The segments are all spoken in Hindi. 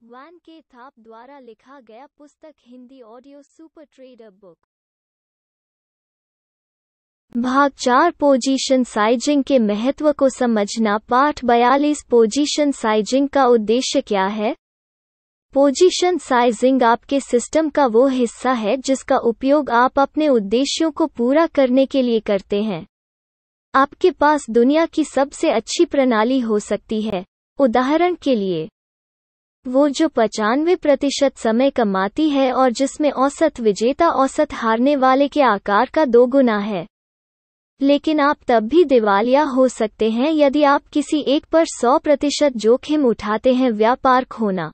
वान के थाप द्वारा लिखा गया पुस्तक Hindi audio super trader book. भाग 4 पोजीशन साइजिंग के महत्व को समझना। पाठ 42 पोजीशन साइजिंग का उद्देश्य क्या है? पोजीशन साइजिंग आपके सिस्टम का वो हिस्सा है जिसका उपयोग आप अपने उद्देश्यों को पूरा करने के लिए करते हैं। आपके पास दुनिया की सबसे अच्छी प्रणाली हो सकती है। उदाहरण के लिए, वो जो 95% समय कमाती है और जिसमें औसत विजेता औसत हारने वाले के आकार का 2 गुना है। लेकिन आप तब भी दिवालिया हो सकते हैं यदि आप किसी एक पर 100% जोखिम उठाते हैं। व्यापार खोना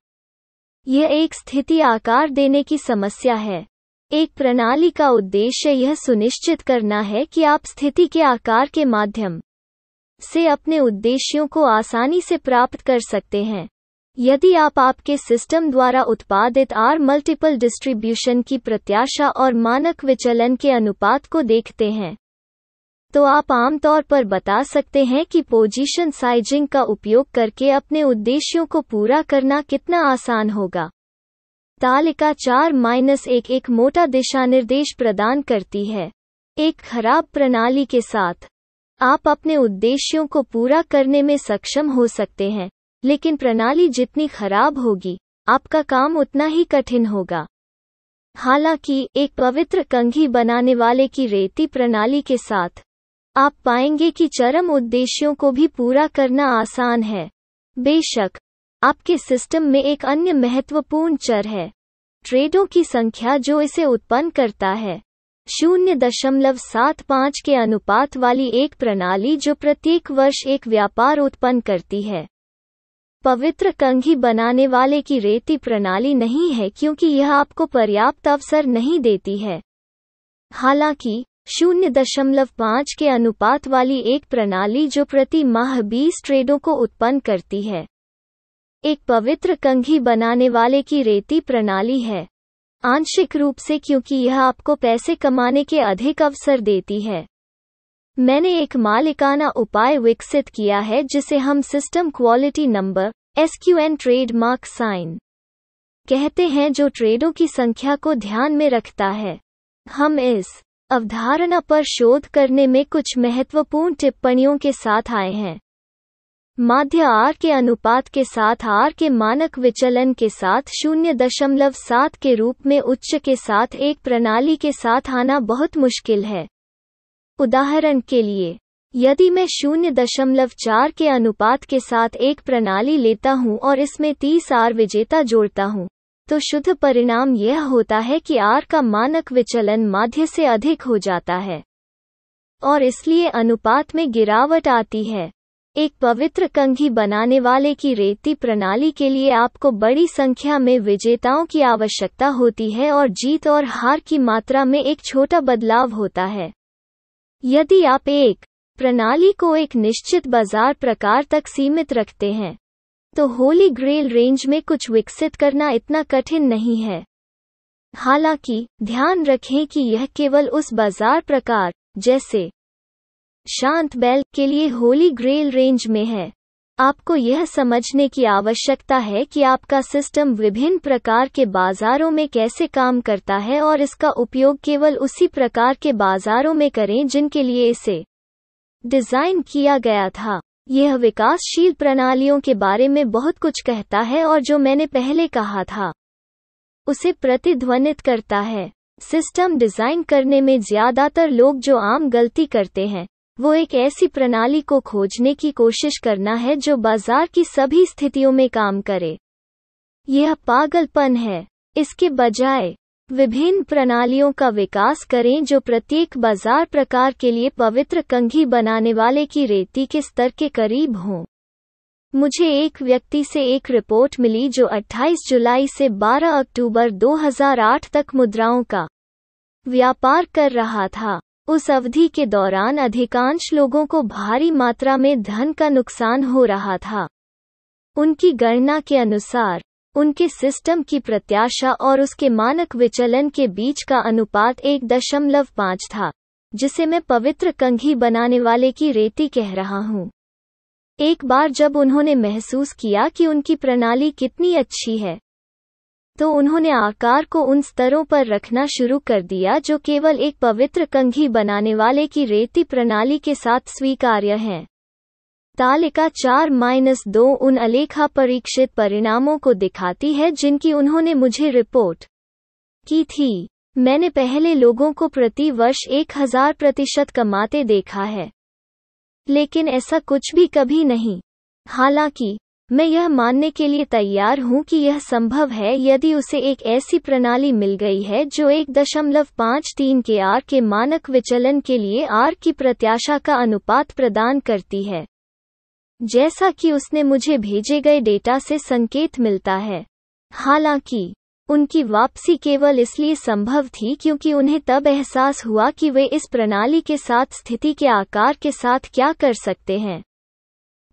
यह एक स्थिति आकार देने की समस्या है। एक प्रणाली का उद्देश्य यह सुनिश्चित करना है कि आप स्थिति के आकार के माध्यम से अपने उद्देश्यों को आसानी से प्राप्त कर सकते हैं। यदि आप आपके सिस्टम द्वारा उत्पादित आर मल्टीपल डिस्ट्रीब्यूशन की प्रत्याशा और मानक विचलन के अनुपात को देखते हैं, तो आप आमतौर पर बता सकते हैं कि पोजीशन साइजिंग का उपयोग करके अपने उद्देश्यों को पूरा करना कितना आसान होगा। तालिका 4-1 एक मोटा दिशानिर्देश प्रदान करती है। एक खराब प्रणाली के साथ आप अपने उद्देश्यों को पूरा करने में सक्षम हो सकते हैं, लेकिन प्रणाली जितनी खराब होगी, आपका काम उतना ही कठिन होगा। हालांकि एक पवित्र कंघी बनाने वाले की रेती प्रणाली के साथ आप पाएंगे कि चरम उद्देश्यों को भी पूरा करना आसान है। बेशक, आपके सिस्टम में एक अन्य महत्वपूर्ण चर है, ट्रेडों की संख्या जो इसे उत्पन्न करता है। 0.75 के अनुपात वाली एक प्रणाली जो प्रत्येक वर्ष एक व्यापार उत्पन्न करती है, पवित्र कंघी बनाने वाले की रेती प्रणाली नहीं है, क्योंकि यह आपको पर्याप्त अवसर नहीं देती है। हालांकि 0.5 के अनुपात वाली एक प्रणाली जो प्रति माह 20 ट्रेडों को उत्पन्न करती है, एक पवित्र कंघी बनाने वाले की रेती प्रणाली है। आंशिक रूप से क्योंकि यह आपको पैसे कमाने के अधिक अवसर देती है। मैंने एक मालिकाना उपाय विकसित किया है जिसे हम system quality number SQN trademark sign कहते हैं, जो ट्रेडों की संख्या को ध्यान में रखता है। हम इस अवधारणा पर शोध करने में कुछ महत्वपूर्ण टिप्पणियों के साथ आए हैं। माध्य आर के अनुपात के साथ आर के मानक विचलन के साथ 0.7 के रूप में उच्च के साथ एक प्रणाली के साथ आना बहुत मुश्किल है। उदाहरण के लिए, यदि मैं 0.4 के अनुपात के साथ एक प्रणाली लेता हूं और इसमें 30 आर विजेता जोड़ता हूं, तो शुद्ध परिणाम यह होता है कि आर का मानक विचलन माध्य से अधिक हो जाता है और इसलिए अनुपात में गिरावट आती है। एक पवित्र कंघी बनाने वाले की रेती प्रणाली के लिए आपको बड़ी संख्या में विजेताओं की आवश्यकता होती है और जीत और हार की मात्रा में एक छोटा बदलाव होता है। यदि आप एक प्रणाली को एक निश्चित बाजार प्रकार तक सीमित रखते हैं, तो होली ग्रेल रेंज में कुछ विकसित करना इतना कठिन नहीं है। हालांकि ध्यान रखें कि यह केवल उस बाजार प्रकार, जैसे शांत बेल, के लिए होली ग्रेल रेंज में है। आपको यह समझने की आवश्यकता है कि आपका सिस्टम विभिन्न प्रकार के बाजारों में कैसे काम करता है और इसका उपयोग केवल उसी प्रकार के बाजारों में करें जिनके लिए इसे डिजाइन किया गया था। यह विकासशील प्रणालियों के बारे में बहुत कुछ कहता है और जो मैंने पहले कहा था उसे प्रतिध्वनित करता है। सिस्टम डिजाइन करने में ज्यादातर लोग जो आम गलती करते हैं, वो एक ऐसी प्रणाली को खोजने की कोशिश करना है जो बाजार की सभी स्थितियों में काम करे। यह पागलपन है। इसके बजाय विभिन्न प्रणालियों का विकास करें जो प्रत्येक बाजार प्रकार के लिए पवित्र कंघी बनाने वाले की रेती के स्तर के करीब हों। मुझे एक व्यक्ति से एक रिपोर्ट मिली जो 28 जुलाई से 12 अक्टूबर 2008 तक मुद्राओं का व्यापार कर रहा था। उस अवधि के दौरान अधिकांश लोगों को भारी मात्रा में धन का नुकसान हो रहा था। उनकी गणना के अनुसार उनके सिस्टम की प्रत्याशा और उसके मानक विचलन के बीच का अनुपात 1.5 था, जिसे मैं पवित्र कंघी बनाने वाले की रेती कह रहा हूं। एक बार जब उन्होंने महसूस किया कि उनकी प्रणाली कितनी अच्छी है, तो उन्होंने आकार को उन स्तरों पर रखना शुरू कर दिया जो केवल एक पवित्र कंघी बनाने वाले की रेती प्रणाली के साथ स्वीकार्य हैं। तालिका 4-2 उन अलेखा परीक्षित परिणामों को दिखाती है जिनकी उन्होंने मुझे रिपोर्ट की थी। मैंने पहले लोगों को प्रति वर्ष 1000% कमाते देखा है, लेकिन ऐसा कुछ भी कभी नहीं। हालांकि मैं यह मानने के लिए तैयार हूं कि यह संभव है यदि उसे एक ऐसी प्रणाली मिल गई है जो 1.53 के आर के मानक विचलन के लिए आर की प्रत्याशा का अनुपात प्रदान करती है, जैसा कि उसने मुझे भेजे गए डेटा से संकेत मिलता है। हालांकि उनकी वापसी केवल इसलिए संभव थी क्योंकि उन्हें तब एहसास हुआ कि वे इस प्रणाली के साथ स्थिति के आकार के साथ क्या कर सकते हैं।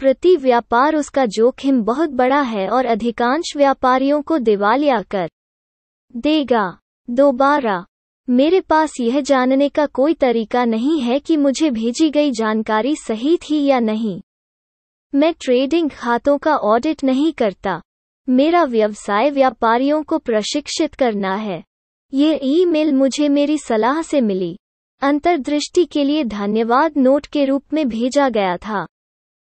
प्रति व्यापार उसका जोखिम बहुत बड़ा है और अधिकांश व्यापारियों को दिवालिया कर देगा। दोबारा, मेरे पास यह जानने का कोई तरीका नहीं है कि मुझे भेजी गई जानकारी सही थी या नहीं। मैं ट्रेडिंग खातों का ऑडिट नहीं करता। मेरा व्यवसाय व्यापारियों को प्रशिक्षित करना है। यह ईमेल मुझे मेरी सलाह से मिली। अंतर्दृष्टि के लिए धन्यवाद नोट के रूप में भेजा गया था।